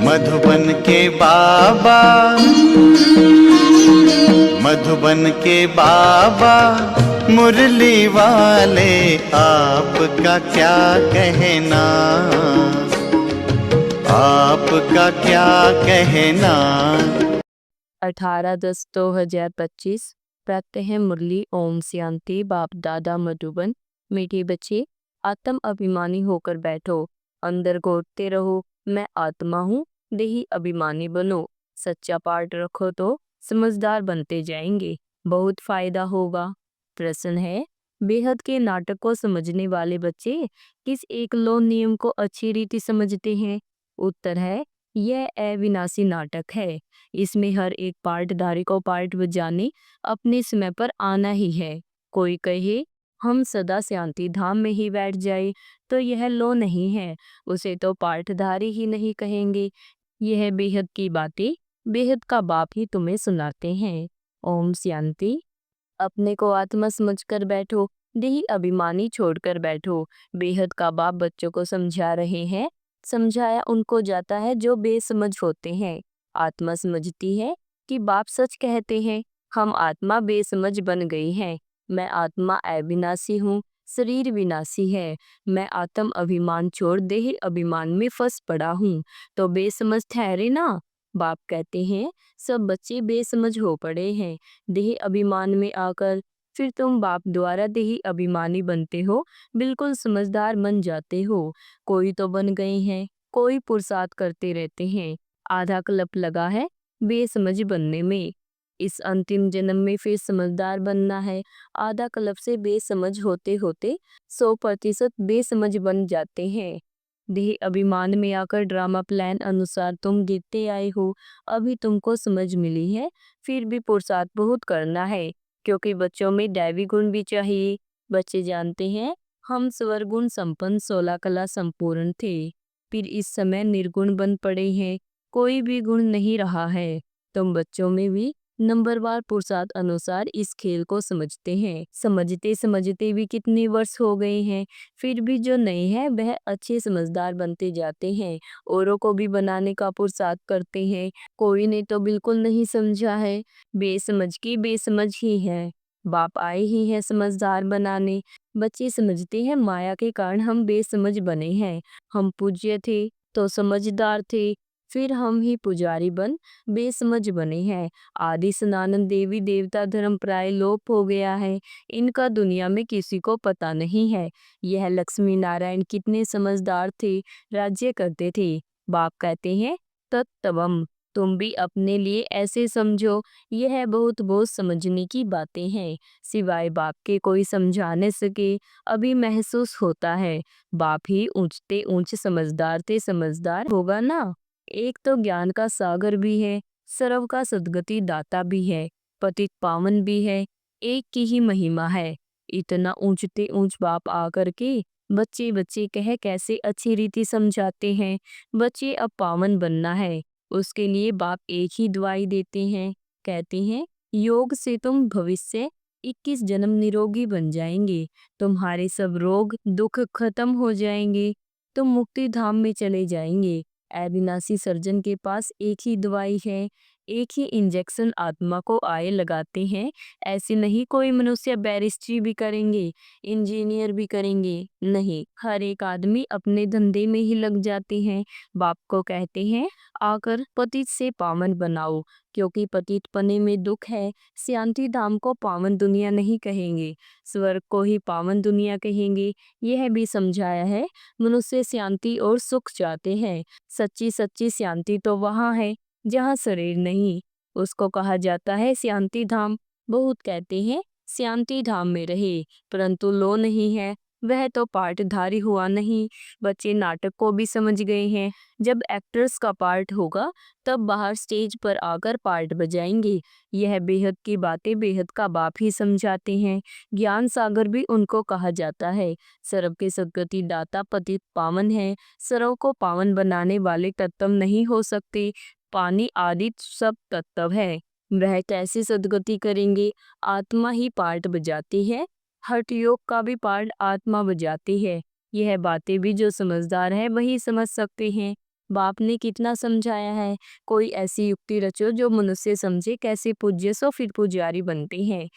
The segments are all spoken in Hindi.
मधुबन के बाबा, मधुबन के बाबा मुरली वाले, आपका क्या कहना, आपका क्या कहना। 18/10/2025 प्रातः मुरली ओम शांति। बाप दादा मधुबन। मीठे बच्चे, आत्म अभिमानी होकर बैठो, अंदर घोटते रहो मैं आत्मा हूँ, देही अभिमानी बनो। सच्चा पाठ रखो तो समझदार बनते जाएंगे, बहुत फायदा होगा। प्रश्न है, बेहद के नाटक को समझने वाले बच्चे किस एक लो नियम को अच्छी रीति समझते हैं? उत्तर है, यह अविनाशी नाटक है। इसमें हर एक पार्टधारी को पार्ट बजाने अपने समय पर आना ही है। कोई कहे हम सदा शांति धाम में ही बैठ जाए तो यह लो नहीं है, उसे तो पार्टधारी ही नहीं कहेंगे। यह बेहद की बातें बेहद का बाप ही तुम्हें सुनाते हैं। ओम शांति। अपने को आत्मा समझकर बैठो, देही अभिमानी छोड़कर बैठो। बेहद का बाप बच्चों को समझा रहे हैं। समझाया उनको जाता है जो बेसमझ होते हैं। आत्मा समझती है कि बाप सच कहते हैं। हम आत्मा बेसमझ बन गई हैं। मैं आत्मा अविनाशी हूँ, शरीर विनाशी है। मैं आत्म अभिमान छोड़ देही अभिमान में फंस पड़ा हूँ, तो बेसमझ ठहरे ना। बाप कहते हैं सब बच्चे बेसमझ हो पड़े हैं देह अभिमान में आकर। फिर तुम बाप द्वारा देही अभिमानी बनते हो, बिल्कुल समझदार बन जाते हो। कोई तो बन गए हैं, कोई पुरुषार्थ करते रहते हैं। आधा कल्प लगा है बेसमझ बनने में। इस अंतिम जन्म में फिर समझदार बनना है। आधा कल्प से बेसमझ होते होते 100% बेसमझ बन जाते हैं। देह अभिमान में आकर ड्रामा प्लान अनुसार तुम गिरते आए हो। अभी तुमको समझ मिली है, फिर भी पुरुषार्थ बहुत करना है, क्योंकि बच्चों में दैवी गुण भी चाहिए। बच्चे जानते हैं हम स्वर गुण संपन्न 16 कला संपूर्ण थे, फिर इस समय निर्गुण बन पड़े हैं, कोई भी गुण नहीं रहा है। तुम बच्चों में भी नंबरवार पुरुषार्थ अनुसार इस खेल को समझते हैं। समझते समझते भी कितने वर्ष हो गए हैं, फिर भी जो नए हैं वह अच्छे समझदार बनते जाते हैं, औरों को भी बनाने का पुरुषार्थ करते हैं। कोई ने तो बिल्कुल नहीं समझा है, बेसमझ की बेसमझ ही है। बाप आए ही हैं समझदार बनाने। बच्चे समझते हैं माया के कारण हम बेसमझ बने हैं। हम पूज्य थे तो समझदार थे, फिर हम ही पुजारी बन बेसमझ बने हैं। आदि सनातन देवी देवता धर्म प्राय लोप हो गया है, इनका दुनिया में किसी को पता नहीं है। यह लक्ष्मी नारायण कितने समझदार थे, राज्य करते थे। बाप कहते हैं तत्तवम, तुम भी अपने लिए ऐसे समझो। यह बहुत बहुत समझने की बातें हैं, सिवाय बाप के कोई समझा न सके। अभी महसूस होता है बाप ही ऊंचते ऊंच समझदार थे, समझदार होगा ना। एक तो ज्ञान का सागर भी है, सर्व का सद्गति दाता भी है, पतित पावन भी है, एक की ही महिमा है। इतना ऊंचते ऊंच बाप आकर के बच्चे बच्चे कह कैसे अच्छी रीति समझाते हैं। बच्चे अब पावन बनना है, उसके लिए बाप एक ही दवाई देते हैं। कहते हैं योग से तुम भविष्य 21 जन्म निरोगी बन जाएंगे, तुम्हारे सब रोग दुख खत्म हो जाएंगे, तुम मुक्ति धाम में चले जाएंगे। अविनाशी सर्जन के पास एक ही दवाई है, एक ही इंजेक्शन आत्मा को आए लगाते हैं। ऐसे नहीं कोई मनुष्य बैरिस्ट्री भी करेंगे, इंजीनियर भी करेंगे, नहीं, हर एक आदमी अपने धंधे में ही लग जाते हैं। बाप को कहते हैं आकर पतित से पावन बनाओ, क्योंकि पतित पने में दुख है। शांति धाम को पावन दुनिया नहीं कहेंगे, स्वर्ग को ही पावन दुनिया कहेंगे। यह भी समझाया है मनुष्य शांति और सुख चाहते हैं। सच्ची सच्ची शांति तो वहाँ है जहाँ शरीर नहीं, उसको कहा जाता है शांति धाम। बहुत कहते हैं शांति धाम में रहे, परंतु लो नहीं है, वह तो पार्टधारी हुआ नहीं। बच्चे नाटक को भी समझ गए हैं। जब एक्टर्स का पार्ट होगा तब बाहर स्टेज पर आकर पार्ट बजाएंगे। यह बेहद की बातें बेहद का बाप ही समझाते हैं। ज्ञान सागर भी उनको कहा जाता है। सर्व के सद्गति दाता पतित पावन है। सर्व को पावन बनाने वाले तत्व नहीं हो सकते, पानी आदि सब तत्व है। वह कैसे सद्गति करेंगे? आत्मा ही पार्ट बजाती है, हठ योग का भी पार्ट आत्मा बजाती है। यह बातें भी जो समझदार है वही समझ सकते हैं। बाप ने कितना समझाया है। कोई ऐसी युक्ति रचो जो मनुष्य समझे कैसे पूज्य सो फिर पुजारी बनते हैं।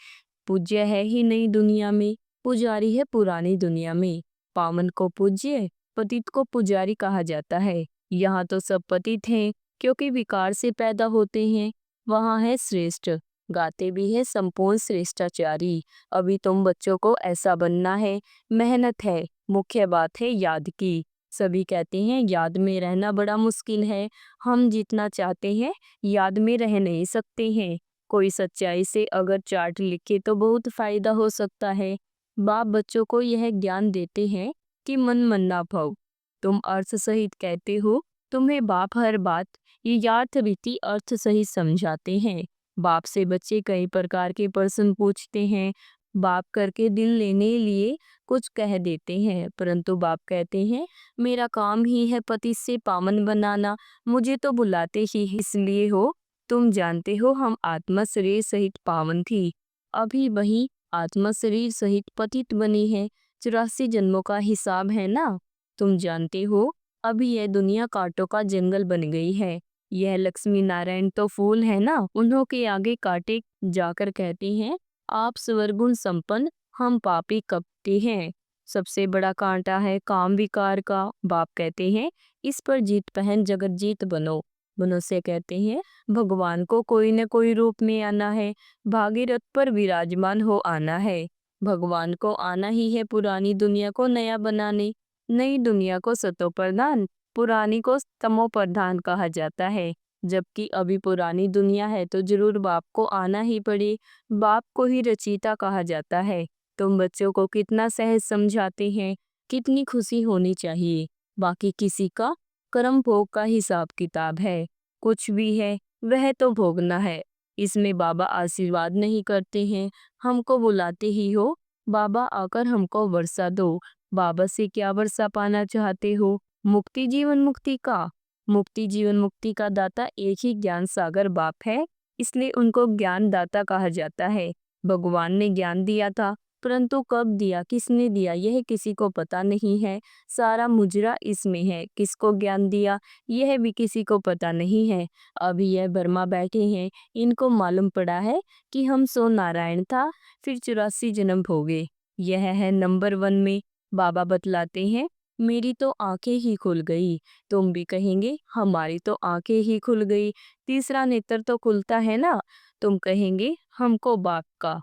पूज्य है ही नई दुनिया में, पुजारी है पुरानी दुनिया में। पावन को पूज्य, पतित को पुजारी कहा जाता है। यहाँ तो सब पतित हैं क्योंकि विकार से पैदा होते हैं। वहाँ है श्रेष्ठ, गाते भी है संपूर्ण श्रेष्ठाचारी। अभी तुम बच्चों को ऐसा बनना है, मेहनत है, मुख्य बात है याद की। सभी कहते हैं याद में रहना बड़ा मुश्किल है। हम जितना चाहते हैं याद में रह नहीं सकते हैं। कोई सच्चाई से अगर चार्ट लिखे तो बहुत फायदा हो सकता है। बाप बच्चों को यह ज्ञान देते हैं कि मन मन ना भव। तुम अर्थ सहित कहते हो, तुम्हें बाप हर बात यथार्थ रीति अर्थ सहित समझाते हैं। बाप से बच्चे कई प्रकार के प्रश्न पूछते हैं। बाप करके दिल लेने लिए कुछ कह देते हैं, परंतु बाप कहते हैं मेरा काम ही है पति से पावन बनाना। मुझे तो बुलाते ही इसलिए हो। तुम जानते हो हम आत्मा शरीर सहित पावन थी, अभी वही आत्मा शरीर सहित पतित बनी है। 84 जन्मों का हिसाब है ना। तुम जानते हो अभी यह दुनिया कांटों का जंगल बन गई है। यह लक्ष्मी नारायण तो फूल है ना, उन्हों के आगे कांटे जाकर कहते हैं आप स्वर्गुण संपन्न, हम पापी कपटी हैं। सबसे बड़ा कांटा है काम विकार का। बाप कहते हैं इस पर जीत पहन जगत जीत बनो। मनुष्य कहते हैं भगवान को कोई न कोई रूप में आना है, भागीरथ पर विराजमान हो आना है। भगवान को आना ही है पुरानी दुनिया को नया बनाने। नई दुनिया को सतो प्रधान, पुरानी को तमो प्रधान कहा जाता है। जबकि अभी पुरानी दुनिया है तो जरूर बाप को आना ही पड़े। बाप को ही रचयिता कहा जाता है। तुम बच्चों को कितना सहज समझाते हैं, कितनी खुशी होनी चाहिए। बाकी किसी का कर्म भोग का हिसाब किताब है। कुछ भी है वह तो भोगना है। इसमें बाबा आशीर्वाद नहीं करते हैं, हमको बुलाते ही हो बाबा आकर हमको वर्षा दो। बाबा से क्या वर्षा पाना चाहते हो? मुक्ति जीवन मुक्ति का। मुक्ति जीवन मुक्ति का दाता एक ही ज्ञान सागर बाप है, इसलिए उनको ज्ञान दाता कहा जाता है। भगवान ने ज्ञान दिया था, परंतु कब दिया, किसने दिया, यह किसी को पता नहीं है। सारा मुजरा इसमें है, किसको ज्ञान दिया यह भी किसी को पता नहीं है। अभी यह बर्मा बैठे हैं, इनको मालूम पड़ा है कि हम सो नारायण था, फिर 84 जन्म हो गए। यह है नंबर 1 में। बाबा बतलाते हैं मेरी तो आंखें ही खुल गई। तुम भी कहेंगे हमारी तो आंखें ही खुल गई। तीसरा नेत्र तो खुलता है ना। तुम कहेंगे हमको बाप का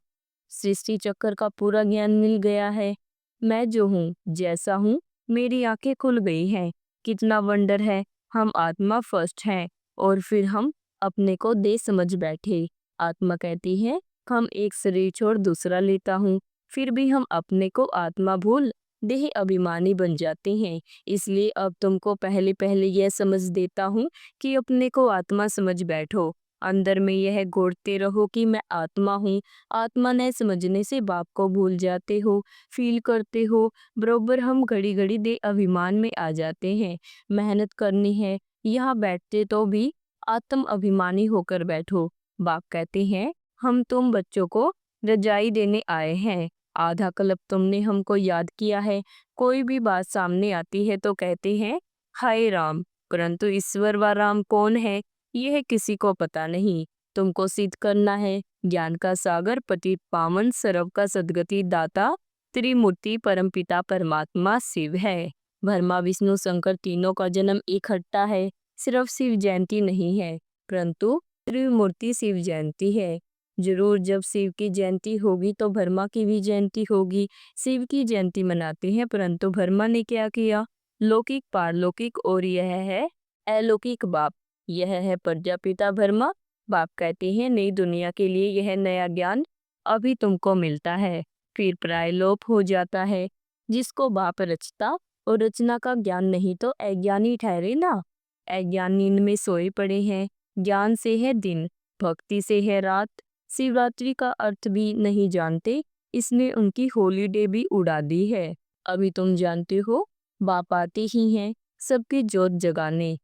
सृष्टि चक्र का पूरा ज्ञान मिल गया है। मैं जो हूँ जैसा हूँ मेरी आंखें खुल गई हैं। कितना वंडर है। हम आत्मा फर्स्ट हैं और फिर हम अपने को दे समझ बैठे। आत्मा कहती है हम एक शरीर छोड़ दूसरा लेता हूँ, फिर भी हम अपने को आत्मा भूल देह अभिमानी बन जाते हैं। इसलिए अब तुमको पहले पहले यह समझ देता हूँ कि अपने को आत्मा समझ बैठो। अंदर में यह घोटते रहो कि मैं आत्मा हूँ। आत्मा न समझने से बाप को भूल जाते हो, फील करते हो। बरोबर हम घड़ी घड़ी दे अभिमान में आ जाते हैं। मेहनत करनी है, यहाँ बैठते तो भी आत्म अभिमानी होकर बैठो। बाप कहते हैं हम तुम बच्चों को रजाई देने आए हैं। आधा कल्प तुमने हमको याद किया है। कोई भी बात सामने आती है तो कहते हैं हाय राम, परंतु ईश्वर व राम कौन है यह किसी को पता नहीं। तुमको सिद्ध करना है ज्ञान का सागर पतित पावन सर्व का सद्गति दाता त्रिमूर्ति परमपिता परमात्मा शिव है। ब्रह्मा विष्णु शंकर तीनों का जन्म इकट्ठा है। सिर्फ शिव जयंती नहीं है, परंतु त्रिमूर्ति शिव जयंती है। जरूर जब शिव की जयंती होगी तो ब्रह्मा की भी जयंती होगी। शिव की जयंती मनाते हैं, परंतु ब्रह्मा ने क्या किया? लौकिक पारलौकिक, और यह है अलौकिक बाप। यह है प्रजापिता ब्रह्मा। बाप कहते हैं नई दुनिया के लिए यह नया ज्ञान अभी तुमको मिलता है, फिर प्रायलोप हो जाता है। जिसको बाप रचता और रचना का ज्ञान नहीं तो अज्ञानी ठहरे ना। अज्ञान नींद में सोए पड़े हैं। ज्ञान से है दिन, भक्ति से है रात। शिवरात्रि का अर्थ भी नहीं जानते, इसने उनकी हॉलीडे भी उड़ा दी है। अभी तुम जानते हो बाप आते ही हैं सबकी जोत जगाने।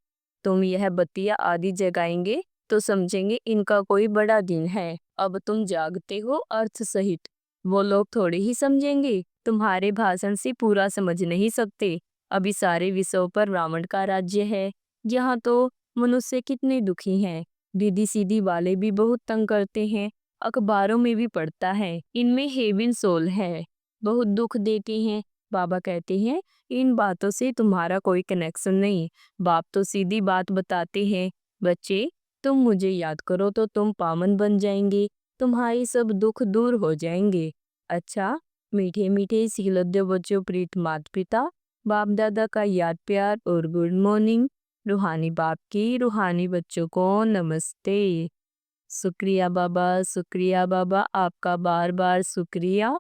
तुम यह बत्तियां आदि जगाएंगे तो समझेंगे इनका कोई बड़ा दिन है। अब तुम जागते हो अर्थ सहित, वो लोग थोड़े ही समझेंगे। तुम्हारे भाषण से पूरा समझ नहीं सकते। अभी सारे विषयों पर रावण का राज्य है। यहाँ तो मनुष्य कितने दुखी हैं। दीदी सीधी वाले भी बहुत तंग करते हैं। अखबारों में भी पढ़ता है इनमें हेविन सोल है, बहुत दुख देते हैं। बाबा कहते हैं इन बातों से तुम्हारा कोई कनेक्शन नहीं। बाप तो सीधी बात बताते हैं, बच्चे तुम मुझे याद करो तो तुम पावन बन जाएंगे, तुम्हारे सब दुख दूर हो जाएंगे। अच्छा, मीठे मीठे सीलद्य बच्चों, प्रीत माता पिता, बाप दादा का याद प्यार और गुड मॉर्निंग। रूहानी बाप की रूहानी बच्चों को नमस्ते। शुक्रिया बाबा, आपका बार बार शुक्रिया।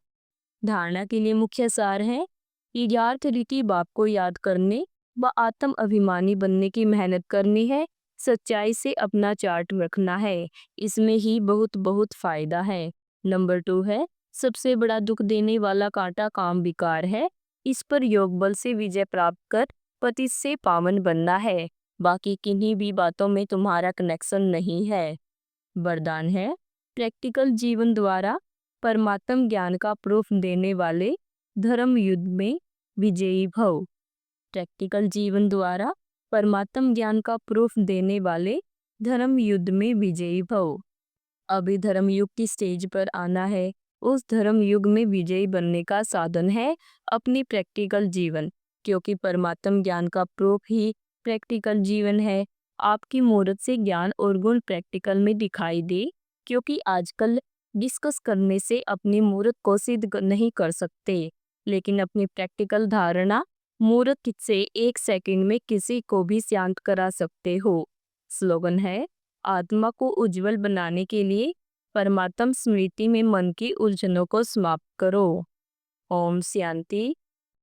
धारणा के लिए मुख्य सार है, यथार्थ रीति बाप को याद करने व आत्म अभिमानी बनने की मेहनत करनी है। सच्चाई से अपना चार्ट रखना है, इसमें ही बहुत बहुत फायदा है। नंबर 2 है, सबसे बड़ा दुख देने वाला कांटा काम विकार है, इस पर योग बल से विजय प्राप्त कर पति से पावन बनना है। बाकी किन्हीं भी बातों में तुम्हारा कनेक्शन नहीं है। वरदान है, प्रैक्टिकल जीवन द्वारा परमात्म ज्ञान का प्रूफ देने वाले धर्म युद्ध में विजयी भव। प्रैक्टिकल जीवन द्वारा परमात्म ज्ञान का प्रूफ देने वाले धर्म युद्ध में विजयी भव। अभी धर्म युग की स्टेज पर आना है। उस धर्म युग में विजयी बनने का साधन है अपनी प्रैक्टिकल जीवन, क्योंकि परमात्म ज्ञान का प्रूफ ही प्रैक्टिकल जीवन है। आपकी मूर्त से ज्ञान और गुण प्रैक्टिकल में दिखाई दे, क्योंकि आजकल डिस्कस करने से अपनी मूर्त को सिद्ध नहीं कर सकते, लेकिन अपनी प्रैक्टिकल धारणा मूर्त से 1 सेकंड में किसी को भी शांत करा सकते हो। स्लोगन है, आत्मा को उज्जवल बनाने के लिए परमात्म स्मृति में मन की उलझनों को समाप्त करो। ओम शांति।